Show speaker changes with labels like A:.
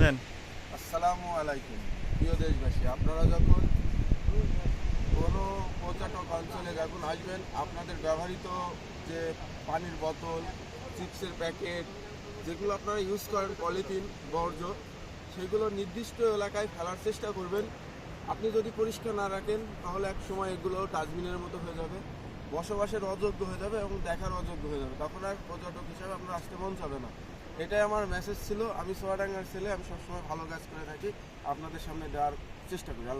A: দেন।
B: আসসালামু আলাইকুম প্রিয় দেশবাসী, আপনারা যখন কোনো পর্যটক অঞ্চলে যখন আসবেন, আপনাদের ব্যবহৃত যে পানির বোতল, চিপসের প্যাকেট, যেগুলো আপনারা ইউজ করেন, পলিথিন বর্জ্য, সেগুলো নির্দিষ্ট এলাকায় ফেলার চেষ্টা করবেন। আপনি যদি পরিষ্কার না রাখেন তাহলে এক সময় এগুলো ডাস্টবিনের মতো হয়ে যাবে, বসবাসের অযোগ্য হয়ে যাবে এবং দেখার অযোগ্য হয়ে যাবে। তখন আর পর্যটক হিসাবে আপনার আসতে মন যাবে না। এটাই আমার মেসেজ ছিল। আমি সোয়াডাঙ্গার ছেলে, আমি সবসময় ভালো কাজ করে থাকি, আপনাদের সামনে দেওয়ার চেষ্টা করি। আল্লাহ।